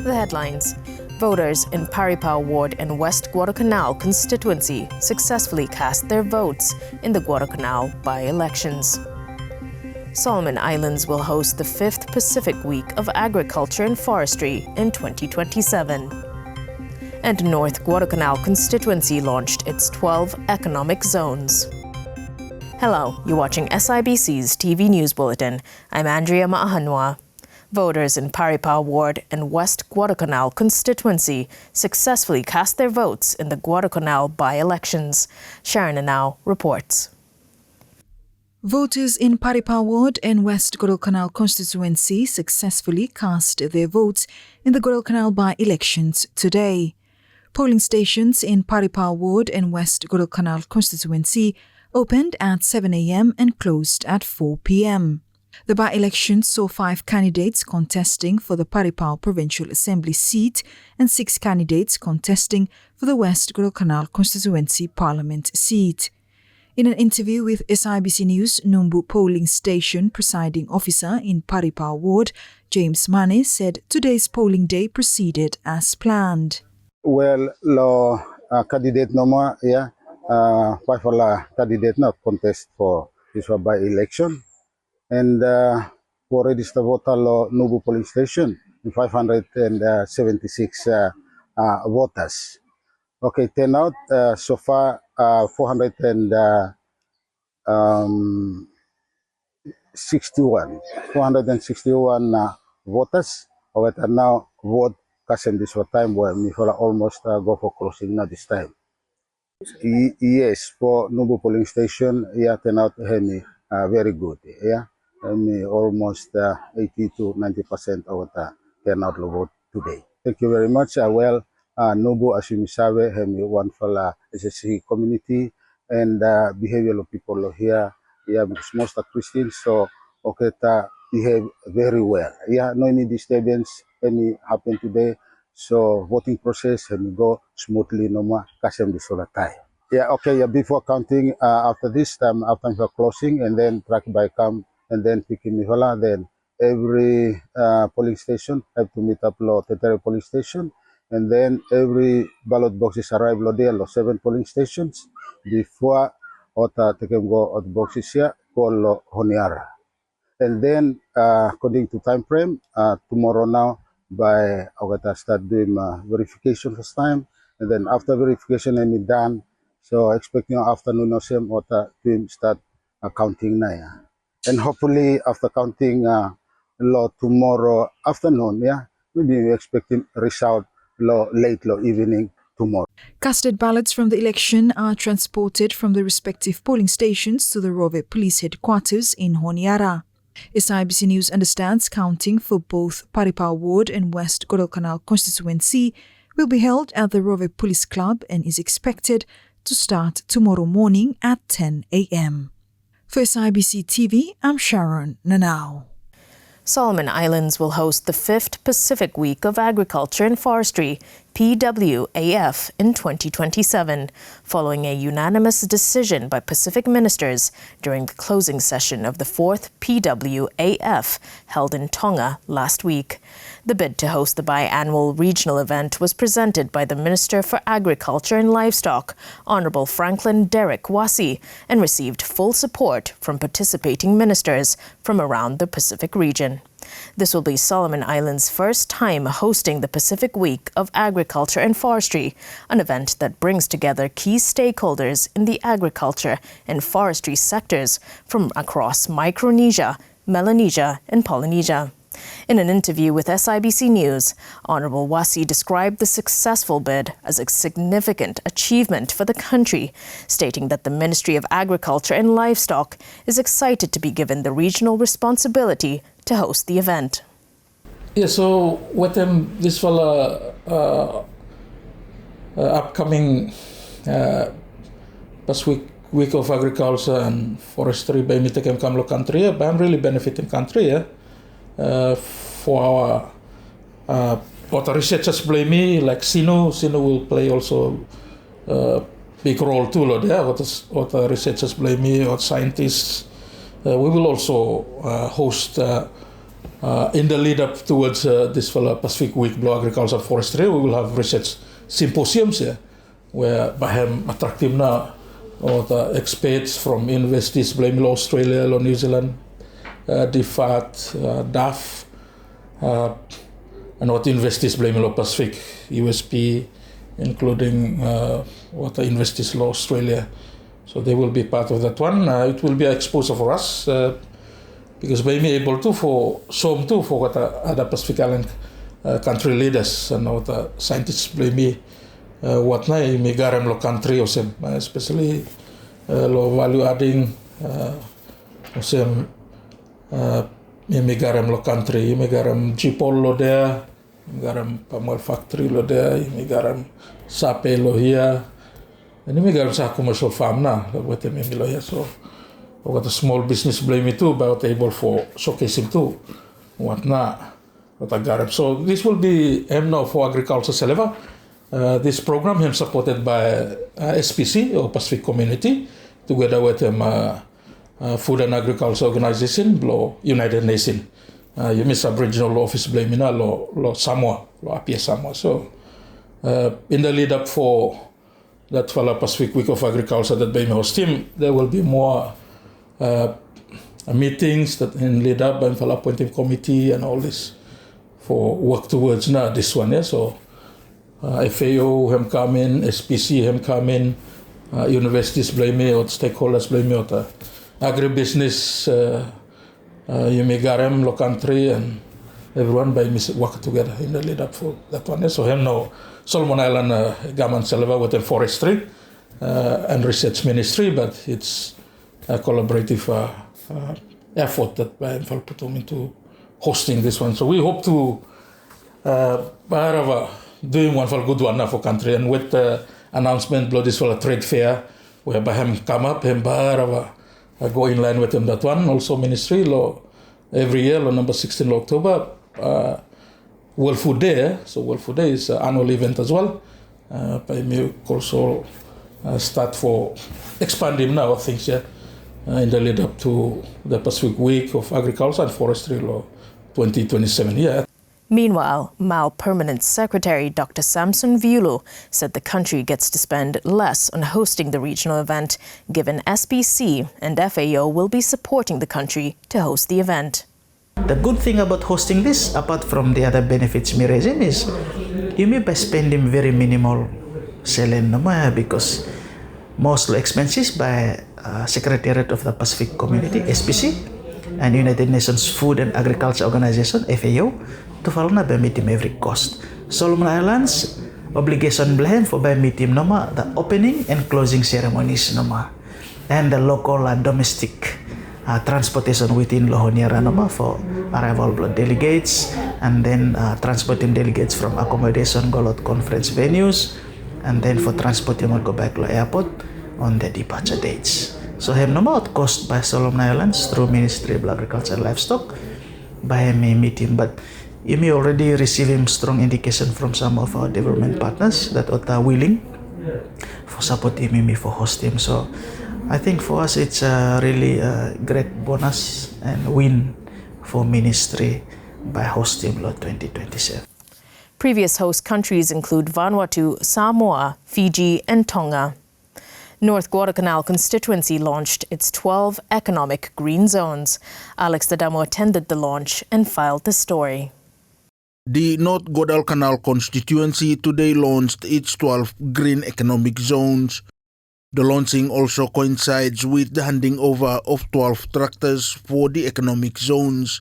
The headlines. Voters in Paripao Ward and West Guadalcanal constituency successfully cast their votes in the Guadalcanal by-elections. Solomon Islands will host the 5th Pacific Week of Agriculture and Forestry in 2027. And North Guadalcanal constituency launched its 12 economic zones. Hello, you're watching SIBC's TV News Bulletin. I'm Andrea Maahanwa. Voters in Paripao Ward and West Guadalcanal constituency successfully cast their votes in the Guadalcanal by-elections. Sharon Anau reports. Voters in Paripao Ward and West Guadalcanal constituency successfully cast their votes in the Guadalcanal by-elections today. Polling stations in Paripao Ward and West Guadalcanal constituency opened at 7 a.m. and closed at 4 p.m. The by-elections saw 5 candidates contesting for the Paripao Provincial Assembly seat and 6 candidates contesting for the West Guadalcanal constituency parliament seat. In an interview with SIBC News Numbu polling station presiding officer in Paripao Ward, James Mane said today's polling day proceeded as planned. Well, lo candidate nomor ya, five candidate not contest for this by-election. And for register voter lo Nubu polling station, 576 voters. Okay, turnout so far 461 voters. However, now vote custom this time where we almost go for closing now this time. Yes, for Nubu polling station, yeah, turnout very good. Yeah. Almost 80 to 90% of the turnout vote today. Thank you very much. Nubu, as you sabe, one for the SSC community and behavior of people here. Yeah, because most are Christians, so okay, behave very well. Yeah, no any disturbance, any happen today. So voting process go smoothly. No more custom this all the time. Yeah, okay. Yeah, before counting, after this time, after closing, and then track by count. And then picking Mihola, then every polling station have to meet up lo Tetare polling station, and then every ballot boxes arrive lo there lo 7 polling stations before ota they can go at boxes here call lo Honiara. And then according to time frame, tomorrow now by August start doing verification first time, and then after verification and it done, so expecting afternoon or same ota team start counting na ya. And hopefully after counting tomorrow afternoon, yeah, we'll be expecting result late evening tomorrow. Casted ballots from the election are transported from the respective polling stations to the Rove Police Headquarters in Honiara. SIBC News understands counting for both Paripao Ward and West Guadalcanal constituency will be held at the Rove Police Club and is expected to start tomorrow morning at 10 a.m. For SIBC TV, I'm Sharon Nanau. Solomon Islands will host the 5th Pacific Week of Agriculture and Forestry, PWAF, in 2027, following a unanimous decision by Pacific ministers during the closing session of the 4th PWAF held in Tonga last week. The bid to host the biannual regional event was presented by the Minister for Agriculture and Livestock, Honourable Franklin Derek Wasi, and received full support from participating ministers from around the Pacific region. This will be Solomon Islands' first time hosting the Pacific Week of Agriculture and Forestry, an event that brings together key stakeholders in the agriculture and forestry sectors from across Micronesia, Melanesia, and Polynesia. In an interview with SIBC News, Honourable Wasi described the successful bid as a significant achievement for the country, stating that the Ministry of Agriculture and Livestock is excited to be given the regional responsibility to host the event. Yeah, so with this upcoming past week of agriculture and forestry by Mitakem Kamlo country, but I'm really benefiting country for our what researchers blame me like Sino will play also big role too what researchers blame me or scientists we will also host in the lead up towards this Pacific Week Blue Agriculture and Forestry, we will have research symposiums here, where bahem attractive na or the experts from universities, blame Australia, New Zealand, DFAT, DAF, and what universities blame Pacific, USP, including what the universities Australia. So they will be part of that one. It will be an exposure for us because we may be able to for some too for what other Pacific Island country leaders and what the scientists blame what na may garam lo country o sem especially lo value adding o sem may garam lo country may garam jipol lo there garam pamal factory lo there may garam sape lo here and may garam sa commercial farm na what may lo here so what a small business blame me too but able for showcasing too what na what a garam so this will be now for agriculture seleva. This program is supported by SPC or Pacific Community together with Food and Agriculture Organization, United Nations. You miss Aboriginal Office Blamina, Samoa, Apia Samoa. So in the lead up for that Pacific Week of Agriculture that Bame host team, there will be more meetings that in lead up by appointing committee and all this for work towards this one. Yeah? So FAO hem come in, SPC hem come in, universities blame me or stakeholders blame me or the agribusiness, Yumigarem, lo country and everyone by work together in the lead up for that one. So hem no Solomon Island Gaman Selva with the Forestry and Research Ministry, but it's a collaborative effort that by put them into hosting this one. So we hope to doing one for a good one for country and with the announcement blow this for a trade fair where by him come up him go in line with him that one also ministry law every year on number 16 October World Food Day. So World Food Day is an annual event as well. By me also start for expanding now things here in the lead up to the Pacific Week of Agriculture and Forestry law 2027 yeah. Meanwhile, MAL Permanent Secretary Dr. Samson Viulu said the country gets to spend less on hosting the regional event, given SBC and FAO will be supporting the country to host the event. The good thing about hosting this, apart from the other benefits me raising, is you may be spending very minimal selling because mostly expenses by Secretariat of the Pacific Community, SPC, and United Nations Food and Agriculture Organization, FAO, to follow na by meeting every cost. Solomon Islands obligation blame for by meeting the opening and closing ceremonies and the local domestic transportation within Honiara for arrival of delegates and then transporting delegates from accommodation go to conference venues and then for transporting go back to airport on the departure dates. So have at cost by Solomon Islands through Ministry of Agriculture and Livestock by me meeting, but you may already receiving strong indication from some of our development partners that are willing for supporting me for hosting. So I think for us it's really a great bonus and win for ministry by hosting Lot 2027. Previous host countries include Vanuatu, Samoa, Fiji and Tonga. North Guadalcanal constituency launched its 12 economic green zones. Alex Dadamo attended the launch and filed the story. The North Guadalcanal constituency today launched its 12 green economic zones. The launching also coincides with the handing over of 12 tractors for the economic zones.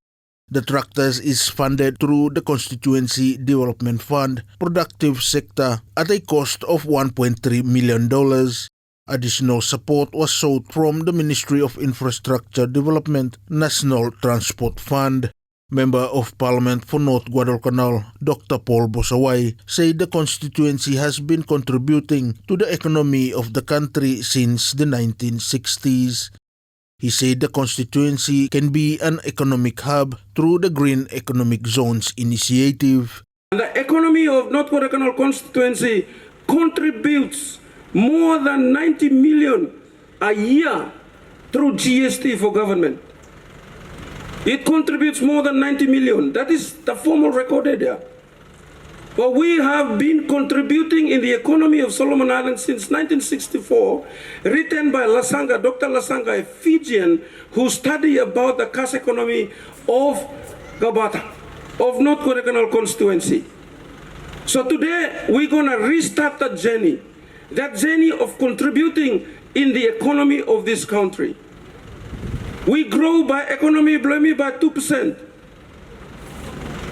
The tractors is funded through the Constituency Development Fund Productive Sector at a cost of $1.3 million. Additional support was sought from the Ministry of Infrastructure Development National Transport Fund. Member of Parliament for North Guadalcanal, Dr. Paul Bosawai, said the constituency has been contributing to the economy of the country since the 1960s. He said the constituency can be an economic hub through the Green Economic Zones initiative. The economy of North Guadalcanal constituency contributes more than 90 million a year through GST for government. It contributes more than 90 million. That is the formal recorded there. But we have been contributing in the economy of Solomon Islands since 1964, written by Lasanga, Dr. Lasanga, a Fijian who studied about the cash economy of Gabata, of North Kodaikanal constituency. So today, we're going to restart that journey of contributing in the economy of this country. We grow by economy, blame by 2%.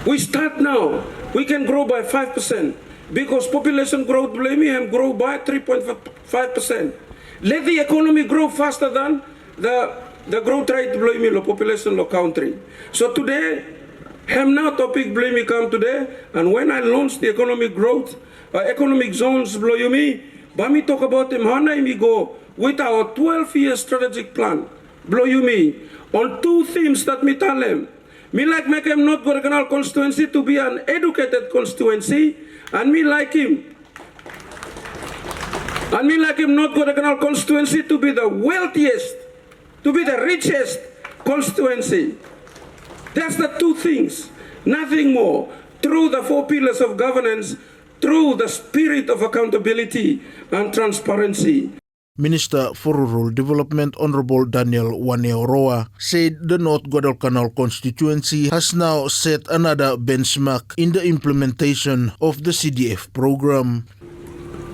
We start now. We can grow by 5% because population growth, blame and grow by 3.5%. Let the economy grow faster than the growth rate, blame the population of country. So today, now topic blame come today, and when I launched the economic growth, economic zones, blame Bami talk about them, how we go with our 12-year strategic plan, on two themes that me tell them. Me like make him North Kodaikanal constituency to be an educated constituency, and me like him North Kodaikanal constituency to be the wealthiest, to be the richest constituency. That's the two things, nothing more. Through the four pillars of governance, through the spirit of accountability and transparency. Minister for Rural Development Honorable Daniel Honiara said the North Guadalcanal constituency has now set another benchmark in the implementation of the CDF program.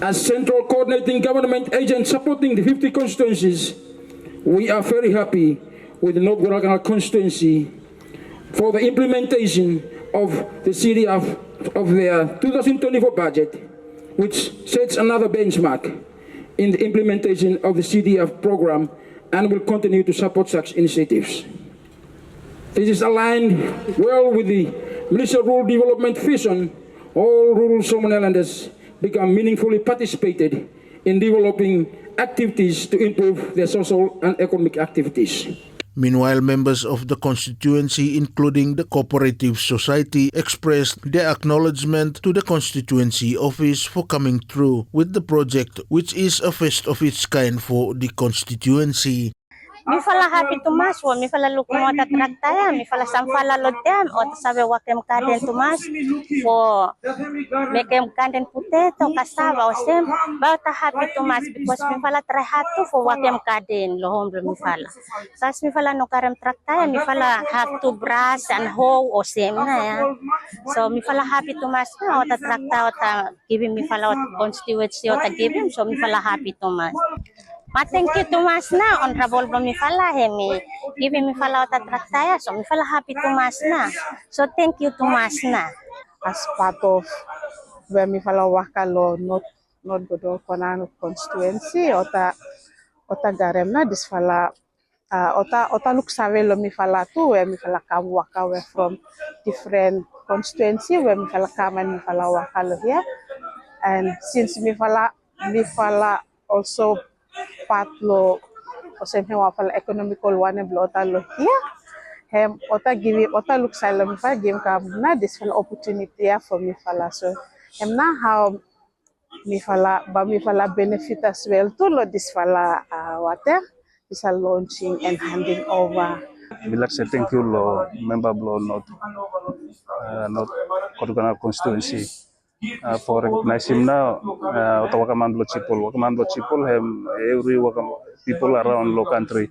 As central coordinating government agent supporting the 50 constituencies, we are very happy with the North Guadalcanal constituency for the implementation of the CDF of their 2024 budget, which sets another benchmark in the implementation of the CDF program and will continue to support such initiatives. This is aligned well with the Minister of Rural Development vision. All rural Solomon Islanders become meaningfully participated in developing activities to improve their social and economic activities. Meanwhile, members of the constituency, including the cooperative society, expressed their acknowledgement to the constituency office for coming through with the project, which is a first of its kind for the constituency. Mi fala happy to mas wo mi fala looking at traktaya mi fala samfala lotem o sabe wakem kaden to mas for mekem kaden potato cassava o sem ba ta happy to mas because mi fala try hatu for wakem kaden lohom mi fala sas mi fala no karem traktaya mi fala have to brush and hoe o sem na ya so mi fala happy to mas na o ta trakta o ta giving mi fala o constituency o ta giving so mi fala happy to mas. Thank you to mas na honorable ba mi fala hemi give mi fala ta traktaya so mi fala happy to mas na so thank you to mas na as part of where mi fala wakalo not Guadalcanal constituency ota garem na dis fala ota look save lo mi fala tu where mi fala kam waka we from different constituency where mi fala kam and mi fala wakalo here and since mi fala also part lo osem hewa fala economical one blo lo here hem ota look sala mi fala game kam na this fala opportunity for mi fala so hem na how mi fala benefit as well to lo this fala this launching and handing over. Bilak say thank you lo member blo not Kodaikanal constituency for recognizing now wakaman chipol hem every people around the country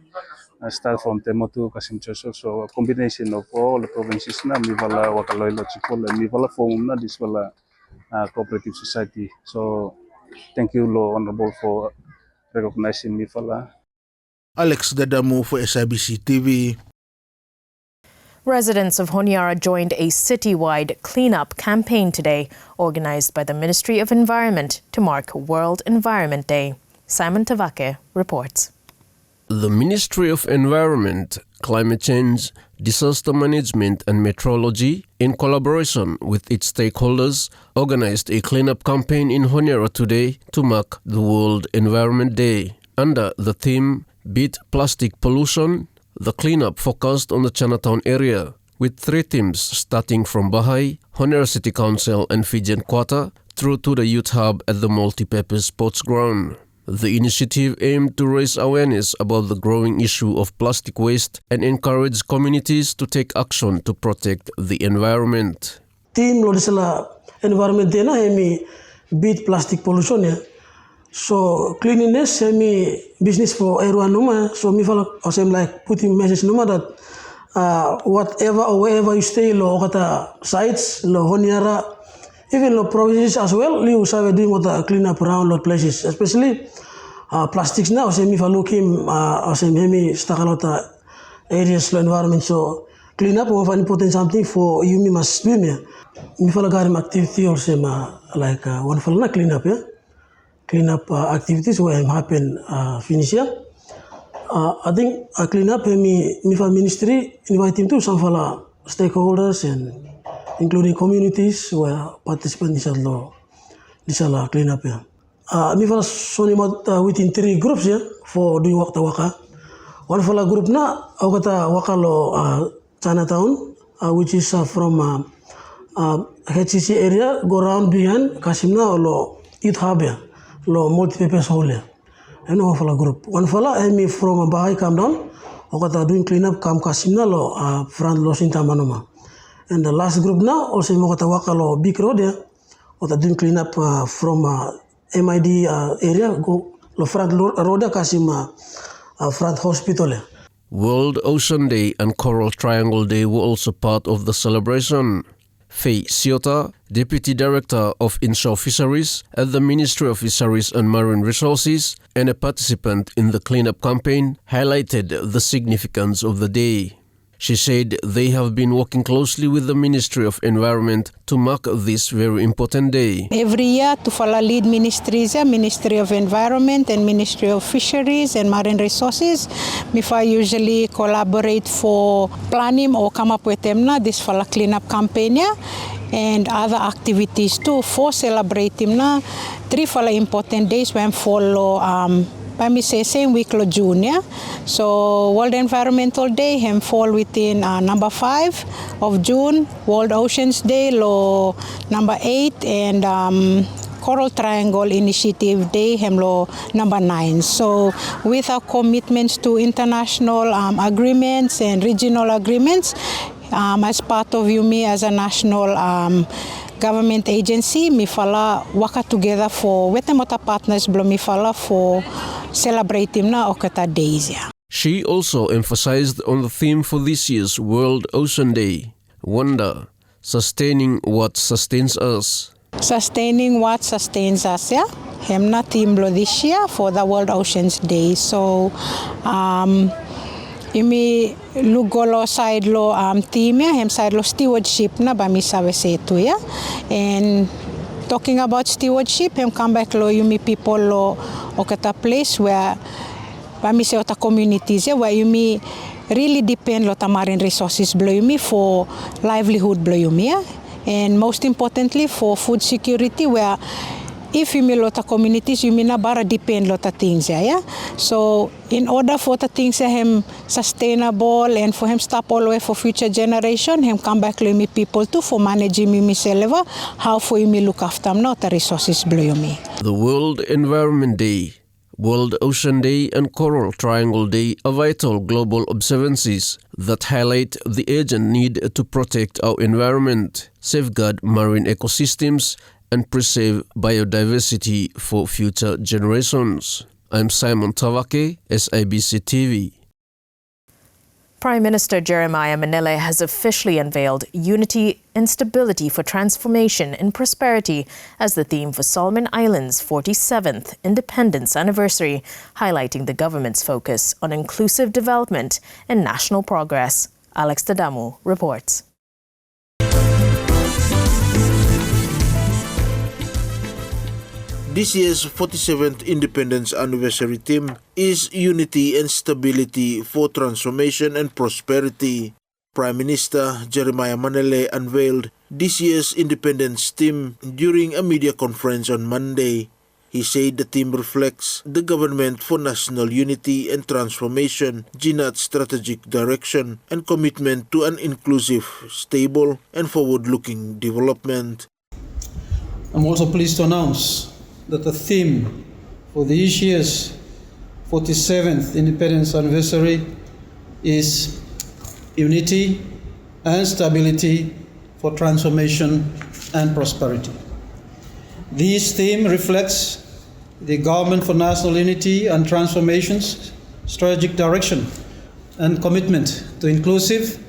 start from Temo to Kasim Choso, so a combination of all the provinces na mi vala wakaloilo chipol and mi vala form na this vala cooperative society. So thank you lo honorable for recognizing mi vala. Alex Dadamu for SIBC TV. Residents of Honiara joined a citywide cleanup campaign today, organized by the Ministry of Environment to mark World Environment Day. Simon Tavake reports. The Ministry of Environment, Climate Change, Disaster Management and Meteorology, in collaboration with its stakeholders, organized a cleanup campaign in Honiara today to mark the World Environment Day. Under the theme, Beat Plastic Pollution, the cleanup focused on the Chinatown area, with 3 teams starting from Bahai, Honiara City Council and Fijian Quarter, through to the Youth Hub at the Multipurpose Sports Ground. The initiative aimed to raise awareness about the growing issue of plastic waste and encourage communities to take action to protect the environment. Team lo disala environment dena hemi beat plastic pollution ya. So cleanliness hemi business for everyone numa. So me fala asem like putting message numa that whatever or wherever you stay lo kata sites lo Honiara, even lo provinces as well, you sabe doing what clean up around lot places, especially plastics now. So me follow him asem hemi stakalota areas lo environment. So clean up of important something for you me must swim ya. Me follow garim activity or same like one follow na clean up ya. Clean up activities where happen finish ya. I think clean up me for ministry invite him to some fala stakeholders and including communities where participants in clean up ya. Me fala sonima within 3 groups ya for doing work waka. One fala group na awata waka lo Chinatown, which is from HCC area, go around behind Kasimna lo Youth Hub ya, lo multi-purpose hall ya. And one fala group. One fala me from Bahai come down, awata doing clean up kam Kasimna lo front lo Sintamanoma. And the last group now also awata waka lo big road ya, awata doing clean up from MID area go lo front road ya Kasim front hospital ya. World Ocean Day and Coral Triangle Day were also part of the celebration. Faye Siota, Deputy Director of Inshore Fisheries at the Ministry of Fisheries and Marine Resources and a participant in the cleanup campaign, highlighted the significance of the day. She said they have been working closely with the Ministry of Environment to mark this very important day. Every year to follow lead ministries, Ministry of Environment and Ministry of Fisheries and Marine Resources. MIFA usually collaborate for planning or come up with them this follow cleanup campaign and other activities too for celebrating 3 follow important days when follow let me say same week lo June, yeah? So World Environmental Day hem fall within number 5 of June, World Oceans Day lo number 8 and Coral Triangle Initiative Day hem lo number 9. So with our commitments to international agreements and regional agreements, as part of UMI as a national government agency, mifala waka together for wetemota partners blo mifala for celebrating na okata days. She also emphasized on the theme for this year's World Ocean Day, wonder, sustaining what sustains us. Sustaining what sustains us, yeah. Hemna theme blo this year for the World Oceans Day. So imi lugolo side lo team ya hem side lo stewardship na ba mi sabe se tu ya. And talking about stewardship hem come back lo yumi people lo okata place where ba mi se ota communities ya where yumi really depend lo ta marine resources blo yumi for livelihood blo yumi ya. And most importantly for food security where if you mean lot of communities, you mean bara depend lot of things, yeah. So in order for the things him sustainable and for him stop all the way for future generation, him come back to me people too for managing me seleva, how for me look after them not the resources blow me. The World Environment Day, World Ocean Day and Coral Triangle Day are vital global observances that highlight the urgent need to protect our environment, safeguard marine ecosystems, and preserve biodiversity for future generations. I'm Simon Tavake, SIBC TV. Prime Minister Jeremiah Manele has officially unveiled Unity and Stability for Transformation and Prosperity as the theme for Solomon Islands' 47th Independence Anniversary, highlighting the government's focus on inclusive development and national progress. Alex Tadamu reports. This year's 47th Independence Anniversary theme is Unity and Stability for Transformation and Prosperity. Prime Minister Jeremiah Manele unveiled this year's Independence theme during a media conference on Monday. He said the theme reflects the Government for National Unity and Transformation, GNAT's strategic direction and commitment to an inclusive, stable and forward-looking development. I'm also pleased to announce that the theme for this year's 47th independence anniversary is unity and stability for transformation and prosperity. This theme reflects the Government for National Unity and Transformation's strategic direction and commitment to inclusive,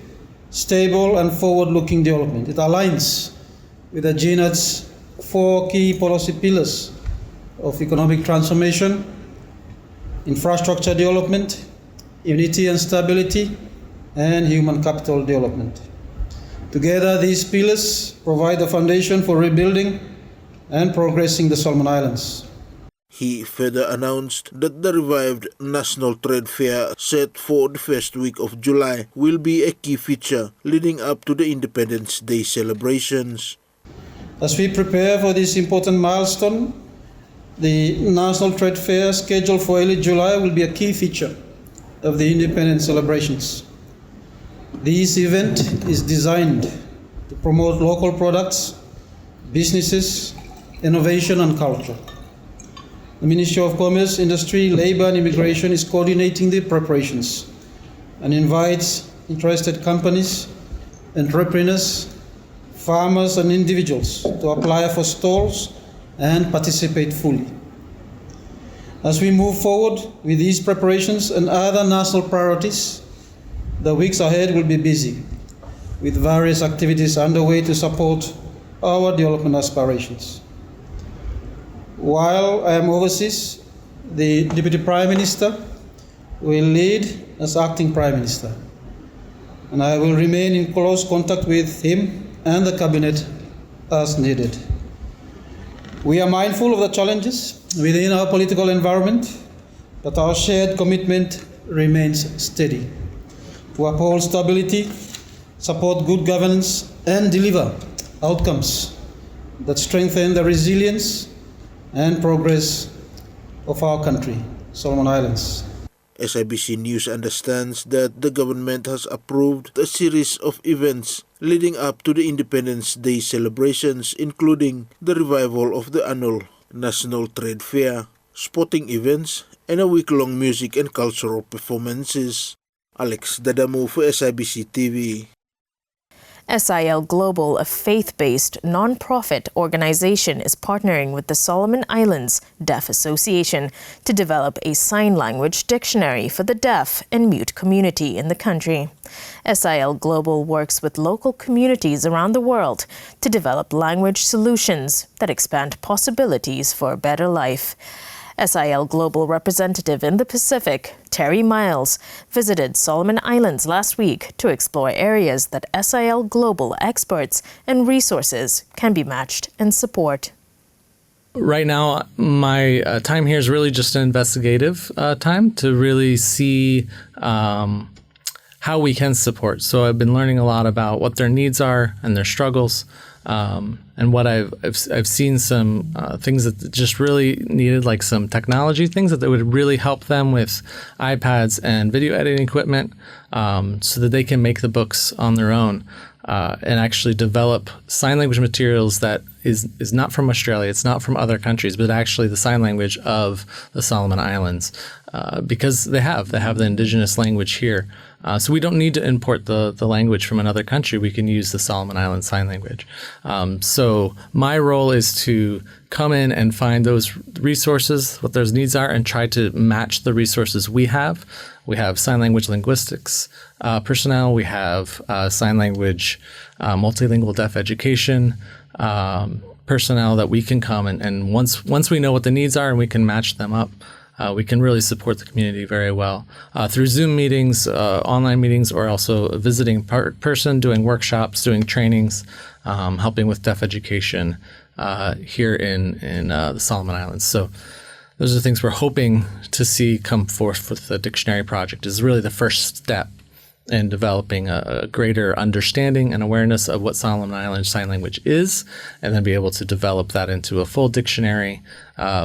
stable and forward-looking development. It aligns with the GNAT's 4 key policy pillars of economic transformation, infrastructure development, unity and stability, and human capital development. Together, these pillars provide the foundation for rebuilding and progressing the Solomon Islands. He further announced that the revived National Trade Fair set for the first week of July will be a key feature leading up to the Independence Day celebrations. As we prepare for this important milestone, the National Trade Fair scheduled for early July will be a key feature of the independence celebrations. This event is designed to promote local products, businesses, innovation and culture. The Ministry of Commerce, Industry, Labour and Immigration is coordinating the preparations and invites interested companies, entrepreneurs, farmers and individuals to apply for stalls and participate fully. As we move forward with these preparations and other national priorities, the weeks ahead will be busy with various activities underway to support our development aspirations. While I am overseas, the Deputy Prime Minister will lead as Acting Prime Minister, and I will remain in close contact with him and the Cabinet as needed. We are mindful of the challenges within our political environment, but our shared commitment remains steady to uphold stability, support good governance, and deliver outcomes that strengthen the resilience and progress of our country, Solomon Islands. SIBC News understands that the government has approved a series of events leading up to the Independence Day celebrations, including the revival of the annual National Trade Fair, sporting events, and a week-long music and cultural performances. Alex Dadamu for SIBC TV. SIL Global, a faith-based non-profit organization, is partnering with the Solomon Islands Deaf Association to develop a sign language dictionary for the deaf and mute community in the country. SIL Global works with local communities around the world to develop language solutions that expand possibilities for a better life. SIL Global representative in the Pacific, Terry Miles, visited Solomon Islands last week to explore areas that SIL Global experts and resources can be matched and support. Right now, my time here is really just an investigative time to really see how we can support. So I've been learning a lot about what their needs are and their struggles. And what I've seen some things that just really needed, like some technology things that would really help them with iPads and video editing equipment, so that they can make the books on their own and actually develop sign language materials that is not from Australia, it's not from other countries, but actually the sign language of the Solomon Islands, because they have the indigenous language here. So we don't need to import the language from another country. We can use the Solomon Islands Sign Language. So my role is to come in and find those resources, what those needs are, and try to match the resources we have. We have sign language linguistics personnel. We have sign language multilingual deaf education personnel that we can come and once we know what the needs are and we can match them up, we can really support the community very well through Zoom meetings, online meetings, or also visiting person, doing workshops, doing trainings, helping with deaf education here in the Solomon Islands. So those are the things we're hoping to see come forth with the dictionary project. Is really the first step in developing a greater understanding and awareness of what Solomon Islands Sign Language is, and then be able to develop that into a full dictionary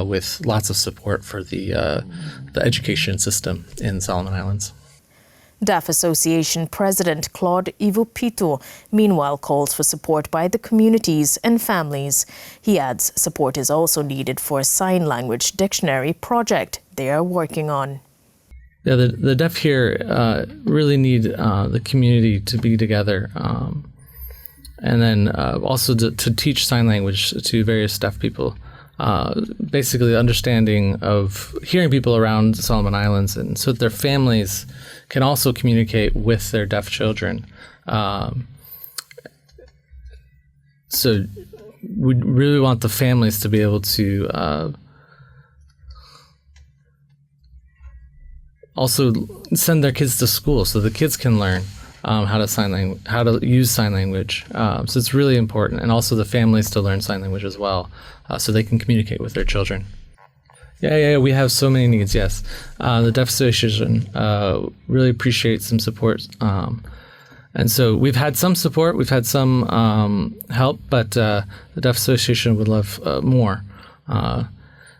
with lots of support for the education system in Solomon Islands. Deaf Association President Claude Ivupito, meanwhile, calls for support by the communities and families. He adds support is also needed for a sign language dictionary project they are working on. Yeah, the deaf here really need the community to be together, and then also to teach sign language to various deaf people. Basically, the understanding of hearing people around Solomon Islands, and so that their families can also communicate with their deaf children. So we really want the families to be able to also send their kids to school so the kids can learn how to use sign language. So it's really important, and also the families to learn sign language as well, so they can communicate with their children. Yeah, we have so many needs, yes. The Deaf Association really appreciates some support. And so we've had some support, we've had some help, but the Deaf Association would love more.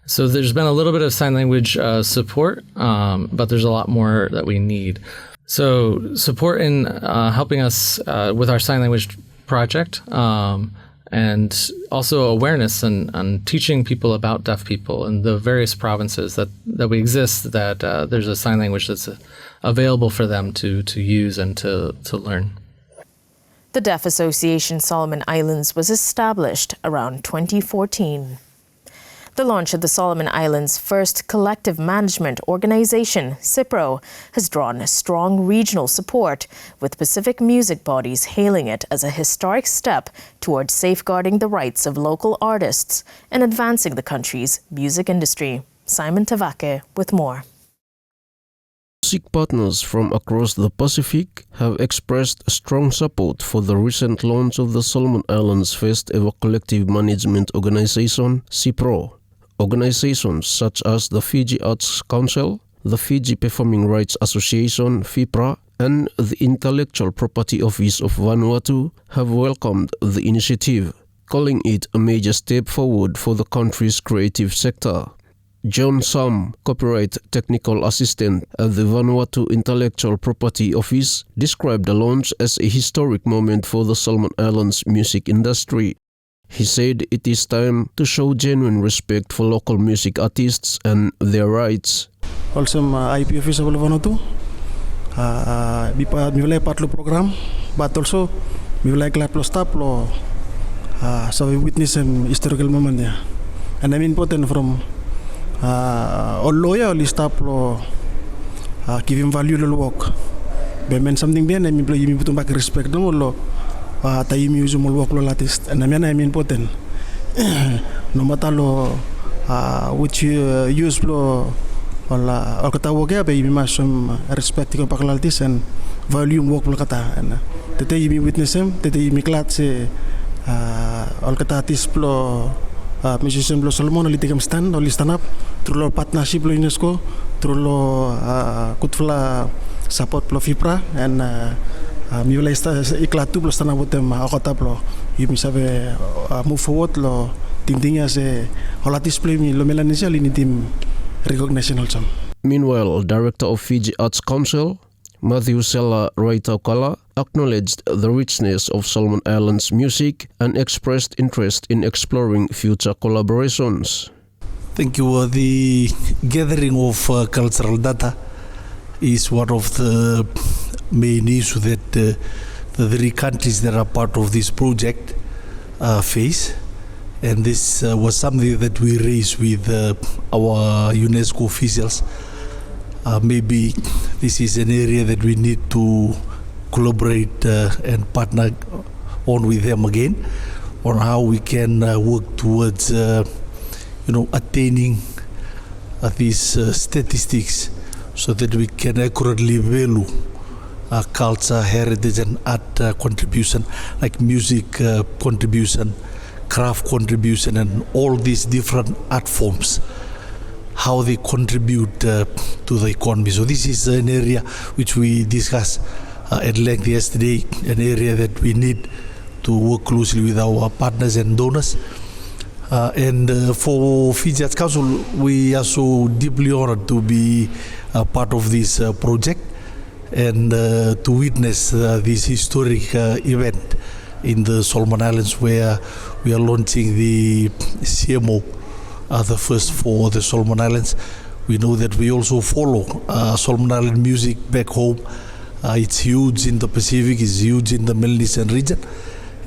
So there's been a little bit of sign language support, but there's a lot more that we need. So support in helping us with our sign language project, and also awareness and teaching people about deaf people in the various provinces that we exist, that there's a sign language that's available for them to use and to learn. The Deaf Association Solomon Islands was established around 2014. The launch of the Solomon Islands' first collective management organization, CIPRO, has drawn strong regional support, with Pacific music bodies hailing it as a historic step towards safeguarding the rights of local artists and advancing the country's music industry. Simon Tavake with more. Music partners from across the Pacific have expressed strong support for the recent launch of the Solomon Islands' first ever collective management organization, CIPRO. Organizations such as the Fiji Arts Council, the Fiji Performing Rights Association, FIPRA, and the Intellectual Property Office of Vanuatu have welcomed the initiative, calling it a major step forward for the country's creative sector. John Sam, Copyright Technical Assistant at the Vanuatu Intellectual Property Office, described the launch as a historic moment for the Solomon Islands music industry. He said it is time to show genuine respect for local music artists and their rights. Also, IP office of Vanuatu, we will part of program, but also we will like stop so we witness an historical moment there, and I'm important from all lawyer only stop give him value to work. But when something there, I'm put back respect no tayo use mo work lo artist, and I'm important. No matter which use lo or kata work ya, but you must respect the artist and value work lo kata. And today you witness him, today you glad say all kata artist lo musician lo Solomon li take stand or stand up through lo partnership lo UNESCO, through lo kutfla support lo FIPRA, and mi wala iklatu plus tanah butem akota plo yumi sabe move forward lo tingtingnya se holatis play mi lo melanesia lini team recognition also. Meanwhile, Director of Fiji Arts Council, Matthew Sela Roitaukala, acknowledged the richness of Solomon Islands music and expressed interest in exploring future collaborations. Thank you. The gathering of cultural data is one of the main issue that the three countries that are part of this project face, and this was something that we raised with our UNESCO officials. Maybe this is an area that we need to collaborate and partner on with them again on how we can work towards attaining these statistics so that we can accurately value culture, heritage and art contribution, like music contribution, craft contribution, and all these different art forms, how they contribute to the economy. So this is an area which we discussed at length yesterday, an area that we need to work closely with our partners and donors. And for Fiji Arts Council, we are so deeply honored to be a part of this project. and to witness this historic event in the Solomon Islands, where we are launching the CMO, the first for the Solomon Islands. We know that we also follow Solomon Island music back home. It's huge in the Pacific, it's huge in the Melanesian region,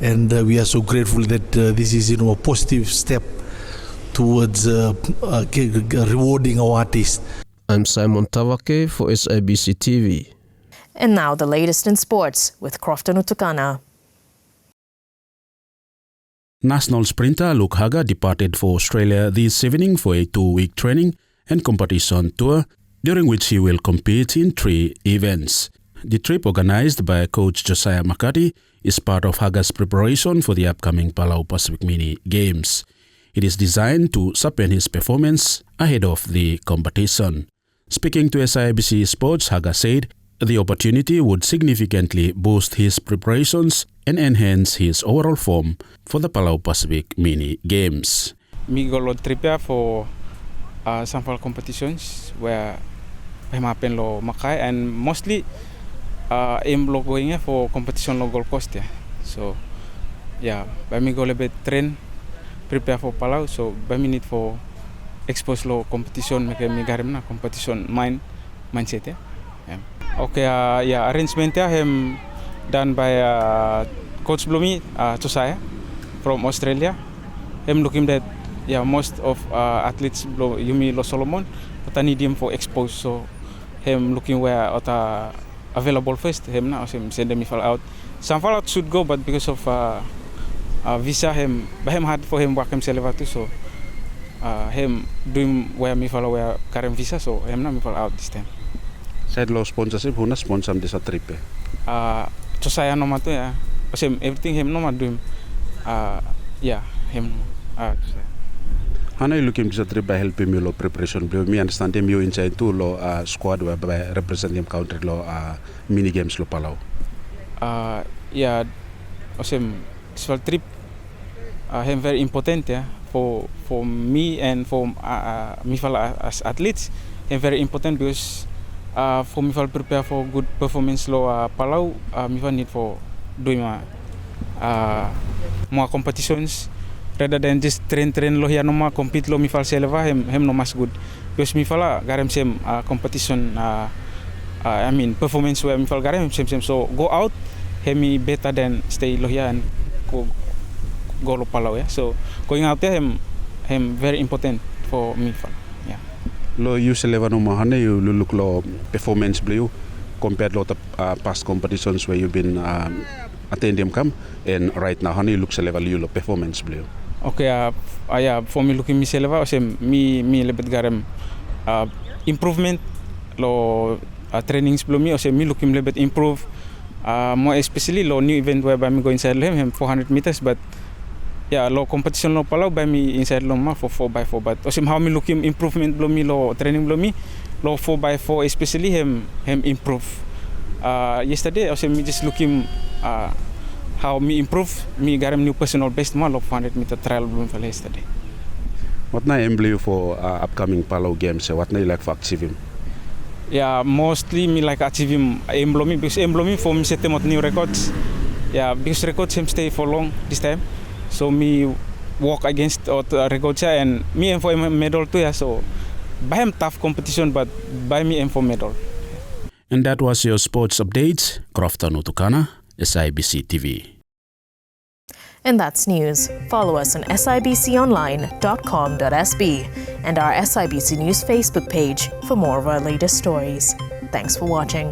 and we are so grateful that this is a positive step towards rewarding our artists. I'm Simon Tavake for SIBC TV. And now the latest in sports with Crofton Utukana. National sprinter Luke Haga departed for Australia this evening for a 2-week training and competition tour, during which he will compete in 3 events. The trip, organized by coach Josiah McCarthy, is part of Haga's preparation for the upcoming Palau Pacific Mini Games. It is designed to sharpen his performance ahead of the competition. Speaking to SIBC Sports, Haga said the opportunity would significantly boost his preparations and enhance his overall form for the Palau Pacific Mini Games. Me go prepare for some competitions where I'm happen lo makai, and mostly aim lo going for competition lo Gold Coast. So yeah, by me go a bit train, prepare for Palau. So by me need for expose lo competition, make me garim na competition mindset. Yeah. Okay, yeah, arrangement him done by Coach Bloomy Josiah from Australia. Him looking that most of athletes Yumi Lo Solomon, but I need him for expose. So him looking where available first. Him now him send them out. Some fall out should go, but because of visa him hard for him work himself too. So him doing where me follow where current visa. So him now me fall out this time. Said lo sponsorship, who na sponsor this trip? Josiah no mato ya. Kasi everything him no mato him. Him. How are you looking to trip by helping you lo preparation? Me understand him you inside too lo squad where by representing country lo mini games lo Palau. Kasi this trip him very important for me and for me as athletes. Him very important because for me prepare for good performance lo Palau, me need for doing more competitions rather than just train lo here no more compete lo me selva him no mas good because me garem same competition I mean performance where me garem same so go out him better than stay lo here and go lo Palau. So going out there him very important for me Lo you seleva no mahane you look lo performance blue compared lo past competitions where you've been attending come, and right now honey look seleva you lo performance blue. Okay, for me looking me seleva me lebet garem improvement lo trainings blue me me looking lebet improve more especially lo new event where by me go inside him 400 meters, but lo competition lo Palau by me inside lo ma for 4x4, but how me looking improvement blow me lo training blow me lo 4x4 especially him improve. Yesterday me just looking how me improve me got a new personal best ma lo 400 meter trial blow me yesterday. What na aim blue for upcoming Palau games? What na you like for achieving? Mostly me like achieving aim blow me because aim blow me for me set them new records. Because records him stay for long this time. So me walk against records and me aim for a medal too. So by him tough competition, but by me aim for medal. And that was your sports update. Crofton Utukana, SIBC TV. And that's news. Follow us on sibconline.com.sb and our SIBC News Facebook page for more of our latest stories. Thanks for watching.